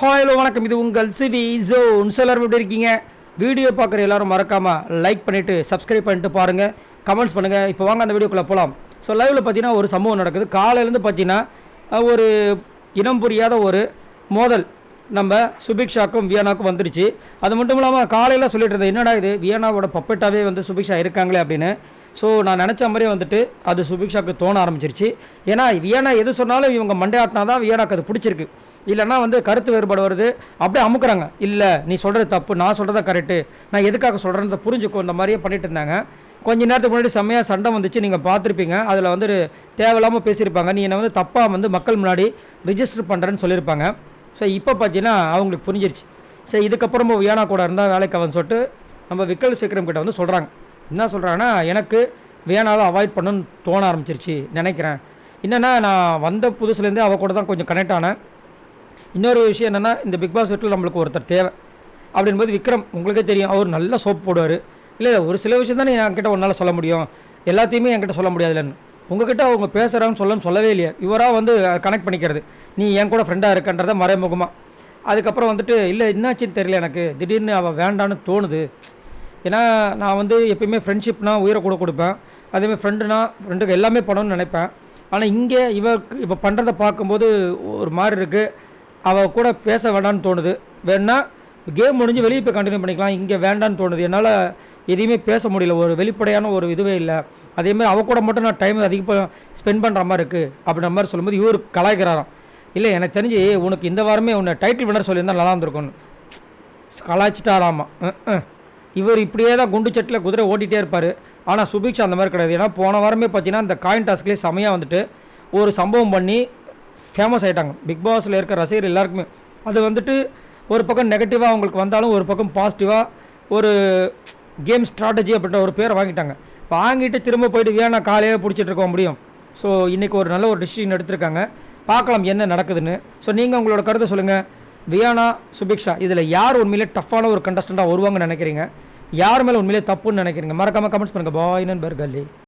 Hello வணக்கம், இது உங்கள் சிவி ஜோன். எல்லாரும் எப்படி இருக்கீங்க? வீடியோ பார்க்குற எல்லாரும் மறக்காமல் லைக் பண்ணிவிட்டு சப்ஸ்கிரைப் பண்ணிட்டு பாருங்கள், கமெண்ட்ஸ் பண்ணுங்கள். இப்போ வாங்க அந்த வீடியோக்குள்ளே போகலாம். ஸோ லைவில் பார்த்தீங்கன்னா ஒரு சம்பவம் நடக்குது. காலையிலேருந்து பார்த்தீங்கன்னா ஒரு இனம் புரியாத ஒரு மோதல் நம்ம சுபிக்ஷாக்கும் வியனாக்கும் வந்துடுச்சு. அது மட்டும் இல்லாமல் காலையில் சொல்லிட்டு இருந்தேன், என்னடா இது வியனாவோட பப்பெட்டாகவே வந்து சுபிக்ஷா இருக்காங்களே அப்படின்னு. ஸோ நான் நினச்ச மாதிரியே வந்துட்டு அது சுபிக்ஷாவுக்கு தோண ஆரம்பிச்சிருச்சு. ஏன்னா வியனா எது சொன்னாலும் இவங்க மண்டே ஆட்டினா தான் வியனாக்கு அது பிடிச்சிருக்கு. இல்லைன்னா வந்து கருத்து வேறுபாடு வருது, அப்படியே அமுக்குறாங்க. இல்லை நீ சொல்கிறது தப்பு, நான் சொல்கிறதா கரெக்டு, நான் எதுக்காக சொல்கிறேன்னு புரிஞ்சுக்கோ, இந்த மாதிரியே பண்ணிட்டு இருந்தாங்க. கொஞ்ச நேரத்துக்கு முன்னாடி செம்மையாக சண்டை வந்துச்சு, நீங்கள் பார்த்துருப்பீங்க. அதில் வந்து தேவையில்லாமல் பேசியிருப்பாங்க, நீ என்னை வந்து தப்பாக வந்து மக்கள் முன்னாடி ரிஜிஸ்டர் பண்ணுறேன்னு சொல்லியிருப்பாங்க. ஸோ இப்போ பார்த்தீங்கன்னா அவங்களுக்கு புரிஞ்சிருச்சு. சரி இதுக்கப்புறமும் வியானா கூட இருந்தால் வேலைக்கு அவன் சொல்லிட்டு நம்ம விக்கல் சீக்கிரம் கிட்ட வந்து சொல்கிறாங்க. என்ன சொல்கிறாங்கன்னா, எனக்கு வியானாவை அவாய்ட் பண்ணணும்னு தோண ஆரம்பிச்சிருச்சு நினைக்கிறேன். என்னென்னா நான் வந்த புதுசுலேருந்தே அவள் கூட தான் கொஞ்சம் கனெக்ட் ஆனேன். இன்னொரு விஷயம் என்னென்னா, இந்த பிக் பாஸ் வீட்டில் நம்மளுக்கு ஒருத்தர் தேவை அப்படின்போது விக்ரம் உங்களுக்கே தெரியும், அவர் நல்ல சோப் போடுவார். இல்லை ஒரு சில விஷயம் தான் என்கிட்ட ஒரு நாள் சொல்ல முடியும், எல்லாத்தையுமே என்கிட்ட சொல்ல முடியாதுல்லன்னு. உங்ககிட்ட அவங்க பேசுகிறாங்கன்னு சொல்லவே இல்லையா, இவராக வந்து கனெக்ட் பண்ணிக்கிறது, நீ என் கூட ஃப்ரெண்டாக இருக்கன்றதை மறைமுகமாக. அதுக்கப்புறம் வந்துட்டு இல்லை என்னாச்சுன்னு தெரியல, எனக்கு திடீர்னு அவள் வேண்டான்னு தோணுது. ஏன்னா நான் வந்து எப்பயுமே ஃப்ரெண்ட்ஷிப்னா உயிரை கூட கொடுப்பேன், அதேமாதிரி ஃப்ரெண்டுக்கு எல்லாமே பண்ணணும்னு நினைப்பேன். ஆனால் இங்கே இவ பண்ணுறதை பார்க்கும்போது ஒரு மாதிரி இருக்குது, அவள் கூட பேச வேண்டான்னு தோணுது. வேணா கேம் முடிஞ்சு வெளியே போய் கண்டினியூ பண்ணிக்கலாம், இங்கே வேண்டான்னு தோணுது. என்னால் எதையுமே பேச முடியல, ஒரு வெளிப்படையான ஒரு இதுவே இல்லை. அதேமாதிரி அவள் கூட மட்டும் நான் டைம் அதிகமாக ஸ்பெண்ட் பண்ணுற மாதிரி இருக்குது அப்படின்ற மாதிரி சொல்லும்போது இவர் கலாய்க்கிறாராம். இல்லை எனக்கு தெரிஞ்சு உனக்கு இந்த வாரமே உன்னை டைட்டில் வின்னர் சொல்லியிருந்தால் நல்லா இருந்திருக்கும்னு கலாய்ச்சிட்டாராமா. இவர் இப்படியே தான் குண்டு சட்டில் குதிரை ஓட்டிகிட்டே இருப்பார். ஆனால் சுபிக்ஷா அந்த மாதிரி கிடையாது. ஏன்னா போன வாரமே பார்த்தீங்கன்னா இந்த காயின் டாஸ்க்லேயே செமையாக வந்துட்டு ஒரு சம்பவம் பண்ணி ஃபேமஸ் ஆகிட்டாங்க பிக் பாஸில் இருக்க ரசிகர் எல்லாருக்குமே. அது வந்துட்டு ஒரு பக்கம் நெகட்டிவாக அவங்களுக்கு வந்தாலும் ஒரு பக்கம் பாசிட்டிவாக ஒரு கேம் ஸ்ட்ராட்டஜி அப்படின்ற ஒரு பேரை வாங்கிட்டு திரும்ப போயிட்டு வியானா காலையே பிடிச்சிட்டு இருக்க முடியும். ஸோ இன்றைக்கி ஒரு நல்ல ஒரு டிசிஷன் எடுத்திருக்காங்க, பார்க்கலாம் என்ன நடக்குதுன்னு. ஸோ நீங்கள் உங்களோட கருத்தை சொல்லுங்கள். வியானா சுபிக்ஷா இதில் யார் உண்மையிலே டஃப்பான ஒரு கண்டஸ்டண்ட்டாக வருவாங்கன்னு நினைக்கிறீங்க, யார் மேலே உண்மையிலே தப்புன்னு நினைக்கிறீங்க? மறக்காமல் கமெண்ட்ஸ் பண்ணுங்கள். பாய் நண்பர்களே.